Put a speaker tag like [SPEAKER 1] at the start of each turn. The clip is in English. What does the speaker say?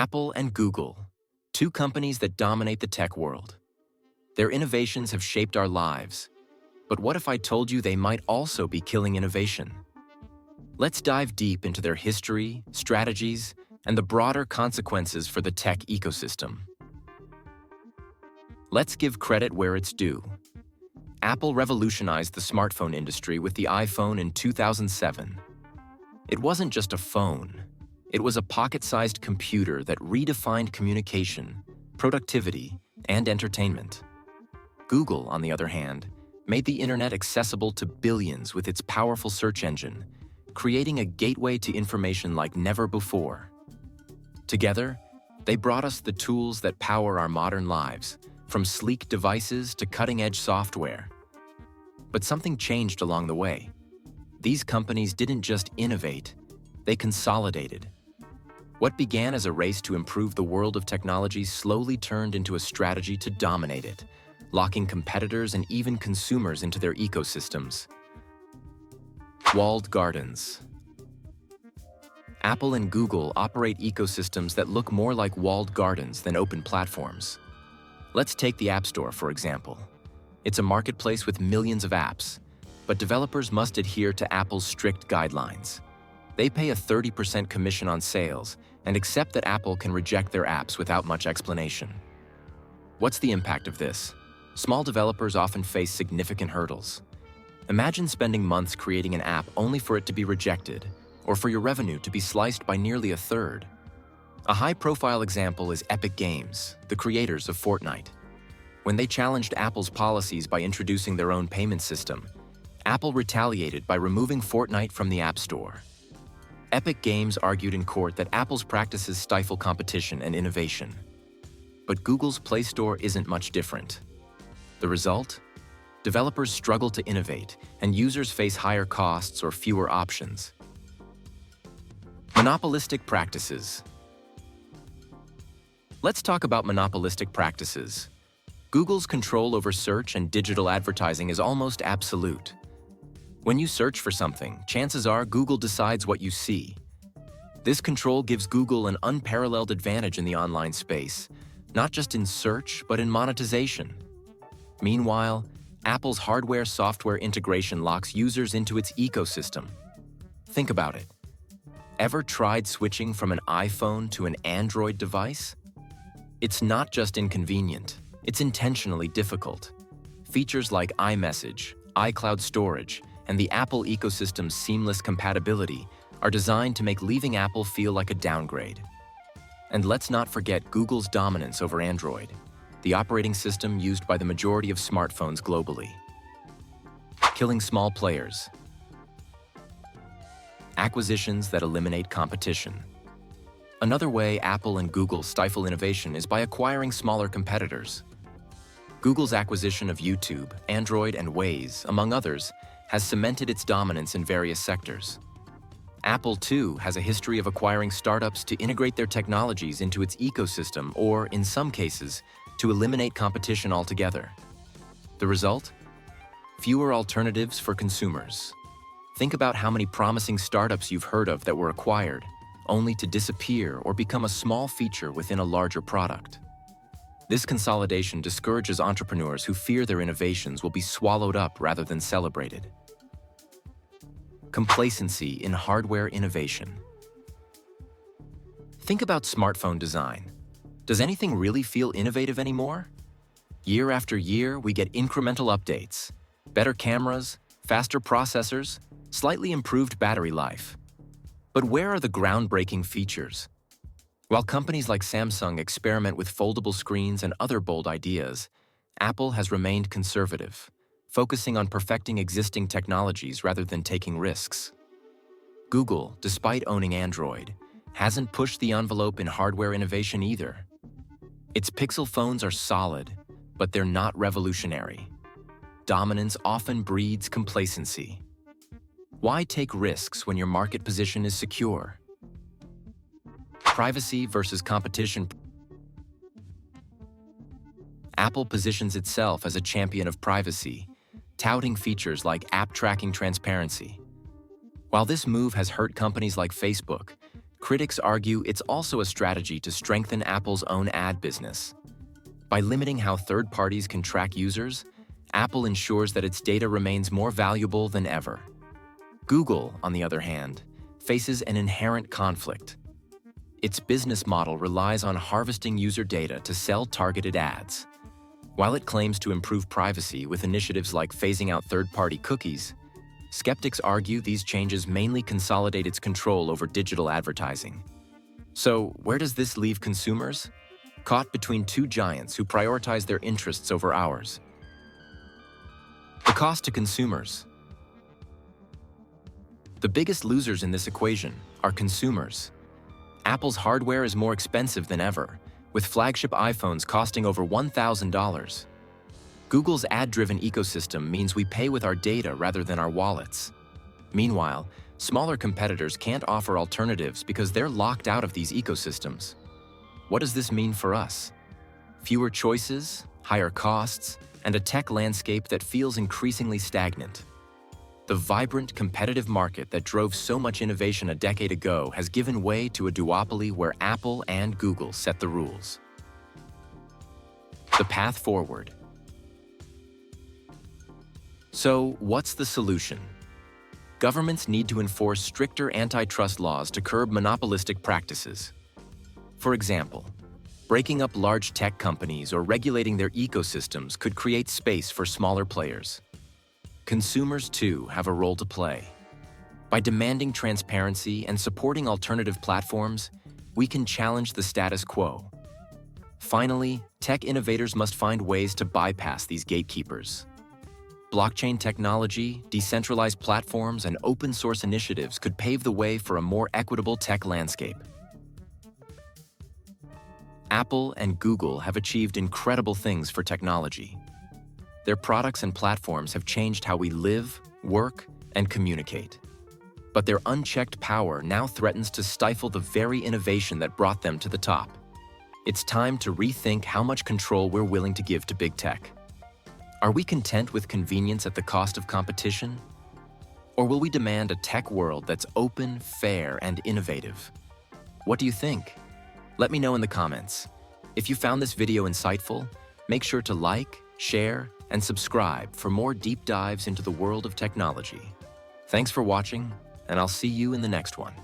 [SPEAKER 1] Apple and Google, two companies that dominate the tech world. Their innovations have shaped our lives. But what if I told you they might also be killing innovation? Let's dive deep into their history, strategies, and the broader consequences for the tech ecosystem. Let's give credit where it's due. Apple revolutionized the smartphone industry with the iPhone in 2007. It wasn't just a phone. It was a pocket-sized computer that redefined communication, productivity, and entertainment. Google, on the other hand, made the internet accessible to billions with its powerful search engine, creating a gateway to information like never before. Together, they brought us the tools that power our modern lives, from sleek devices to cutting-edge software. But something changed along the way. These companies didn't just innovate, they consolidated. What began as a race to improve the world of technology slowly turned into a strategy to dominate it, locking competitors and even consumers into their ecosystems. Walled gardens. Apple and Google operate ecosystems that look more like walled gardens than open platforms. Let's take the App Store, for example. It's a marketplace with millions of apps, but developers must adhere to Apple's strict guidelines. They pay a 30% commission on sales and accept that Apple can reject their apps without much explanation. What's the impact of this? Small developers often face significant hurdles. Imagine spending months creating an app only for it to be rejected, or for your revenue to be sliced by nearly a third. A high-profile example is Epic Games, the creators of Fortnite. When they challenged Apple's policies by introducing their own payment system, Apple retaliated by removing Fortnite from the App Store. Epic Games argued in court that Apple's practices stifle competition and innovation. But Google's Play Store isn't much different. The result? Developers struggle to innovate, and users face higher costs or fewer options. Monopolistic practices. Let's talk about monopolistic practices. Google's control over search and digital advertising is almost absolute. When you search for something, chances are Google decides what you see. This control gives Google an unparalleled advantage in the online space, not just in search, but in monetization. Meanwhile, Apple's hardware-software integration locks users into its ecosystem. Think about it. Ever tried switching from an iPhone to an Android device? It's not just inconvenient, it's intentionally difficult. Features like iMessage, iCloud storage, and the Apple ecosystem's seamless compatibility are designed to make leaving Apple feel like a downgrade. And let's not forget Google's dominance over Android, the operating system used by the majority of smartphones globally. Killing small players. Acquisitions that eliminate competition. Another way Apple and Google stifle innovation is by acquiring smaller competitors. Google's acquisition of YouTube, Android, and Waze, among others, has cemented its dominance in various sectors. Apple, too, has a history of acquiring startups to integrate their technologies into its ecosystem or, in some cases, to eliminate competition altogether. The result? Fewer alternatives for consumers. Think about how many promising startups you've heard of that were acquired, only to disappear or become a small feature within a larger product. This consolidation discourages entrepreneurs who fear their innovations will be swallowed up rather than celebrated. Complacency in hardware innovation. Think about smartphone design. Does anything really feel innovative anymore? Year after year, we get incremental updates, better cameras, faster processors, slightly improved battery life. But where are the groundbreaking features? While companies like Samsung experiment with foldable screens and other bold ideas, Apple has remained conservative, focusing on perfecting existing technologies rather than taking risks. Google, despite owning Android, hasn't pushed the envelope in hardware innovation either. Its Pixel phones are solid, but they're not revolutionary. Dominance often breeds complacency. Why take risks when your market position is secure? Privacy versus competition. Apple positions itself as a champion of privacy, touting features like app tracking transparency. While this move has hurt companies like Facebook, Critics argue it's also a strategy to strengthen Apple's own ad business. By limiting how third parties can track users, Apple ensures that its data remains more valuable than ever. Google, on the other hand, faces an inherent conflict. Its business model relies on harvesting user data to sell targeted ads. While it claims to improve privacy with initiatives like phasing out third-party cookies, skeptics argue these changes mainly consolidate its control over digital advertising. So, where does this leave consumers? Caught between two giants who prioritize their interests over ours. The cost to consumers. The biggest losers in this equation are consumers. Apple's hardware is more expensive than ever, with flagship iPhones costing over $1,000. Google's ad-driven ecosystem means we pay with our data rather than our wallets. Meanwhile, smaller competitors can't offer alternatives because they're locked out of these ecosystems. What does this mean for us? Fewer choices, higher costs, and a tech landscape that feels increasingly stagnant. The vibrant, competitive market that drove so much innovation a decade ago has given way to a duopoly where Apple and Google set the rules. The path forward. So, what's the solution? Governments need to enforce stricter antitrust laws to curb monopolistic practices. For example, breaking up large tech companies or regulating their ecosystems could create space for smaller players. Consumers, too, have a role to play. By demanding transparency and supporting alternative platforms, we can challenge the status quo. Finally, tech innovators must find ways to bypass these gatekeepers. Blockchain technology, decentralized platforms, and open-source initiatives could pave the way for a more equitable tech landscape. Apple and Google have achieved incredible things for technology. Their products and platforms have changed how we live, work, and communicate. But their unchecked power now threatens to stifle the very innovation that brought them to the top. It's time to rethink how much control we're willing to give to big tech. Are we content with convenience at the cost of competition? Or will we demand a tech world that's open, fair, and innovative? What do you think? Let me know in the comments. If you found this video insightful, make sure to like, share, and subscribe for more deep dives into the world of technology. Thanks for watching, and I'll see you in the next one.